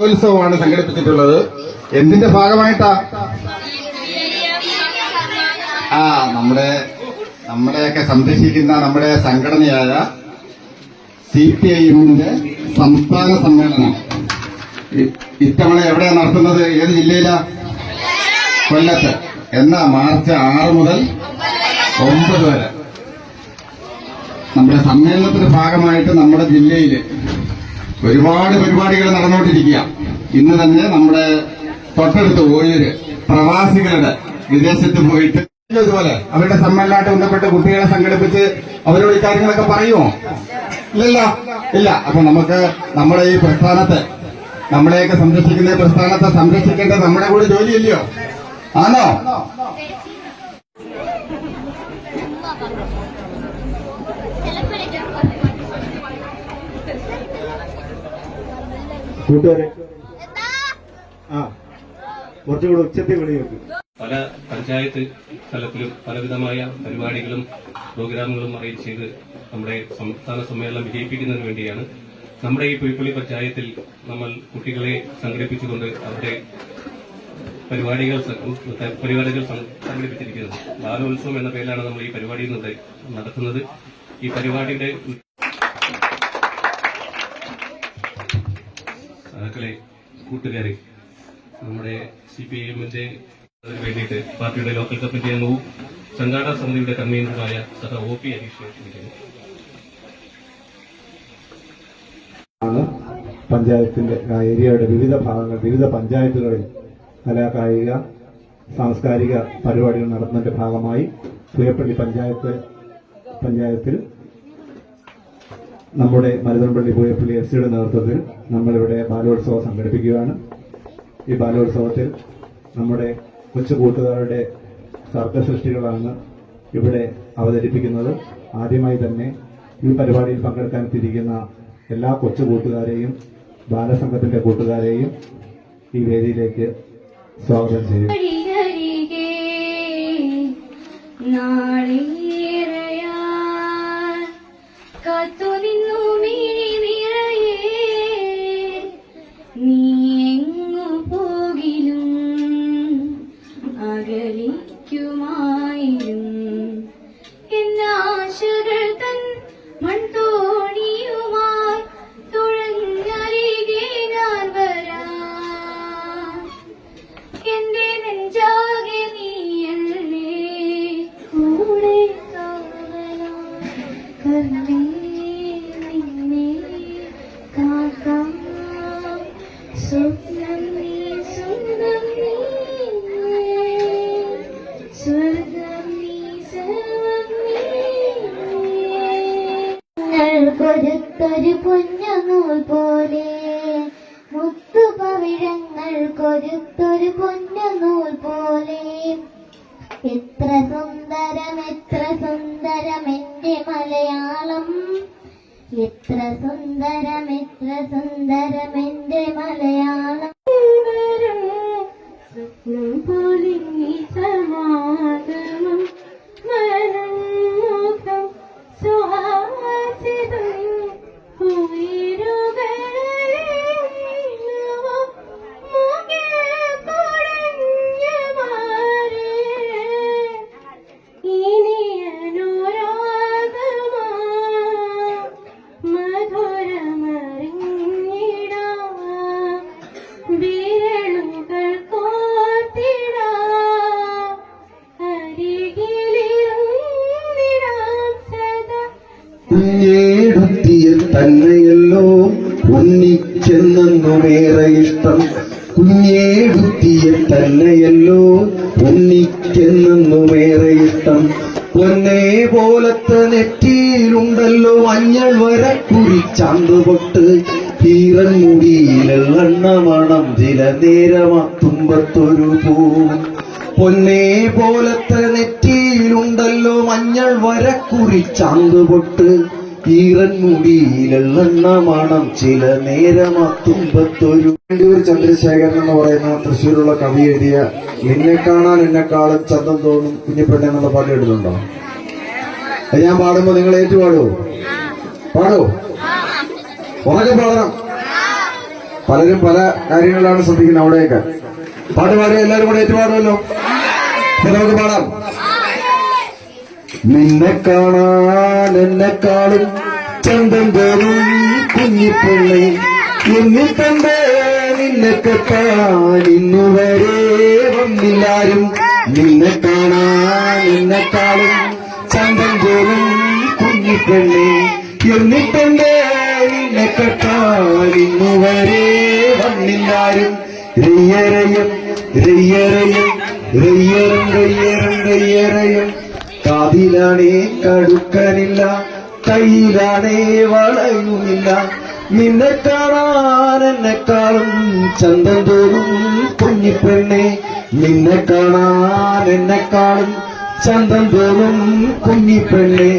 ഉത്സവമാണ് സംഘടിപ്പിച്ചിട്ടുള്ളത്. എന്തിന്റെ ഭാഗമായിട്ടാ? നമ്മളെയൊക്കെ സംരക്ഷിക്കുന്ന നമ്മുടെ സംഘടനയായ CPIMന്റെ സംസ്ഥാന സമ്മേളനം ഇത്തവണ എവിടെയാണ് നടത്തുന്നത്? ഏത് ജില്ലയിലാ? കൊല്ലത്ത്. എന്നാ മാർച്ച് 6 മുതൽ 9 വരെ നമ്മുടെ സമ്മേളനത്തിന്റെ ഭാഗമായിട്ട് നമ്മുടെ ജില്ലയിൽ ഒരുപാട് പരിപാടികൾ നടന്നുകൊണ്ടിരിക്കുക. ഇന്ന് തന്നെ നമ്മുടെ തൊട്ടടുത്ത് ഓയൂര് പ്രവാസികളുടെ വിദേശത്ത് പോയിട്ട് ഇതുപോലെ അവരുടെ സമ്മേളനമായിട്ട് ബന്ധപ്പെട്ട് കുട്ടികളെ സംഘടിപ്പിച്ച് അവരോട് ഈ കാര്യങ്ങളൊക്കെ പറയുമോ? ഇല്ലല്ലോ, ഇല്ല. അപ്പൊ നമുക്ക് നമ്മുടെ ഈ പ്രസ്ഥാനത്തെ, നമ്മളെയൊക്കെ സംരക്ഷിക്കുന്ന ഈ പ്രസ്ഥാനത്തെ സംരക്ഷിക്കേണ്ടത് നമ്മുടെ കൂടെ ജോലിയില്ലയോ? ആണോ? കൂട്ടുകാരെ കുറച്ചുകൂടെ ഉച്ചത്തിൽ വിളിയൊക്കെ. പല പഞ്ചായത്ത് തലത്തിലും പലവിധമായ പരിപാടികളും പ്രോഗ്രാമുകളും അറേഞ്ച് ചെയ്ത് നമ്മുടെ സംസ്ഥാന സമ്മേളനം വിജയിപ്പിക്കുന്നതിന് വേണ്ടിയാണ് നമ്മുടെ ഈ പുൽപ്പള്ളി പഞ്ചായത്തിൽ നമ്മൾ കുട്ടികളെ സംഘടിപ്പിച്ചുകൊണ്ട് അവരുടെ പരിപാടികൾ സംഘടിപ്പിച്ചിരിക്കുന്നത്. ബാലോത്സവം എന്ന പേരിലാണ് നമ്മൾ ഈ പരിപാടി നടത്തുന്നത്. ഈ പരിപാടിയുടെ സഹാക്കളെ, കൂട്ടുകാരെ, നമ്മുടെ CPIMന്റെ വേണ്ടിയിട്ട് പാർട്ടിയുടെ ലോക്കൽ കമ്മിറ്റി അംഗവും സംഘാടക സമിതിയുടെ കൺവീനറുമായ സഹ OP ഹരീഷിനെ ക്ഷണിക്കുന്നു. പഞ്ചായത്തിന്റെ ഏരിയയുടെ വിവിധ ഭാഗങ്ങൾ, വിവിധ പഞ്ചായത്തുകളിൽ കലാ, കായിക, സാംസ്കാരിക പരിപാടികൾ നടത്തുന്നതിന്റെ ഭാഗമായി പുയപ്പള്ളി പഞ്ചായത്തിൽ നമ്മുടെ മരുതൻപള്ളി പുയപ്പള്ളി SCയുടെ നേതൃത്വത്തിൽ നമ്മളിവിടെ ബാലോത്സവം സംഘടിപ്പിക്കുകയാണ്. ഈ ബാലോത്സവത്തിൽ നമ്മുടെ കൊച്ചു കൂട്ടുകാരുടെ സർഗ സൃഷ്ടികളാണ് ഇവിടെ അവതരിപ്പിക്കുന്നത്. ആദ്യമായി തന്നെ ഈ പരിപാടിയിൽ പങ്കെടുക്കാൻ എത്തിയിരിക്കുന്ന എല്ലാ കൊച്ചു കൂട്ടുകാരെയും ബാലസംഘത്തിന്റെ കൂട്ടുകാരെയും ഈ വേദിയിലേക്ക് സ്വാഗതം ചെയ്യും. കൊരുത്തൊരു പൊന്നൂൽ പോലെ മുത്തുപവിഴങ്ങൾ കൊരുത്തൊരു പൊന്നൂൽ പോലെ എത്ര സുന്ദരം എന്റെ മലയാളം, എത്ര സുന്ദരം എന്റെ മലയാളം. സ്വപ്നം പോലെ സമാഗമം മനം മുഖം സുഹാസിതം കുഞ്ഞേടുത്തിയ തന്നെയല്ലോ ഉണ്ണിക്കെന്നേറെ ഇഷ്ടം, കുഞ്ഞേടുത്തിയ തന്നെയല്ലോ ഉണ്ണിക്കെന്നേറെ ഇഷ്ടം. പൊന്നെ പോലത്തെ നെറ്റിയിലുണ്ടല്ലോ മഞ്ഞൾ വരക്കുറി ചാന്തുപൊട്ട്, ഈറൻ മുടിയിലെണ്ണ മണം ചില നേരമാ തുമ്പത്തൊരു പൂ. പൊന്നെ പോലത്തെ നെറ്റിയിലുണ്ടല്ലോ മഞ്ഞൾ വരക്കുറി ചാന്തുപൊട്ട്, ഈറൻ മുടിയിലെണ്ണ മണം ചില നേരമാ തുമ്പത്തൊരു. ചന്ദ്രശേഖരൻ എന്ന് പറയുന്ന തൃശ്ശൂരുള്ള കവി എഴുതിയ നിന്നെ കാണാൻ എന്നെക്കാളും ചന്തം തോന്നും കുഞ്ഞിപ്പെണ്ണ എന്നുള്ള പാട്ട് കേട്ടിട്ടുണ്ടോ? അത് ഞാൻ പാടുമ്പോ നിങ്ങൾ ഏറ്റുപാടുവോ? പാടോ? ഉറക്കെ പാടണം. പലരും പല കാര്യങ്ങളിലാണ് ശ്രദ്ധിക്കുന്നത് അവിടെയൊക്കെ. പാട്ട് പാടിയ എല്ലാവരും കൂടെ ഏറ്റുപാടുമല്ലോ. അപ്പൊ നമുക്ക് പാടാം. നിന്നെ കാണാൻ എന്നെക്കാളും ചന്തം തോന്നും കുഞ്ഞിപ്പിള്ളേ, എന്നിട്ടെന്തേ നിന്നെ കെട്ടാൻ ഇന്നുവരെ വന്നില്ലാരും. നിന്നെ കാണാൻ എന്നെക്കാളും ചന്തം തോന്നും കുഞ്ഞിപ്പിള്ളേ, എന്നിട്ടെന്തേ നിന്നെ കെട്ടാൻ ഇന്നുവരെ വന്നില്ലാരും. രയ്യരയം രയ്യരയം രയ്യരം രയ്യരം രയ്യരയം, കാതിലാണേ കടുക്കനില്ല, കയ്യിലാണേ വളയുമില്ല. നിന്നെ കാണാൻ എന്നെക്കാളും ചന്തം തോന്നും കുഞ്ഞിപ്പെണ്ണെ, നിന്നെ കാണാൻ എന്നെക്കാളും ചന്തം തോന്നും കുഞ്ഞിപ്പെണ്ണെ.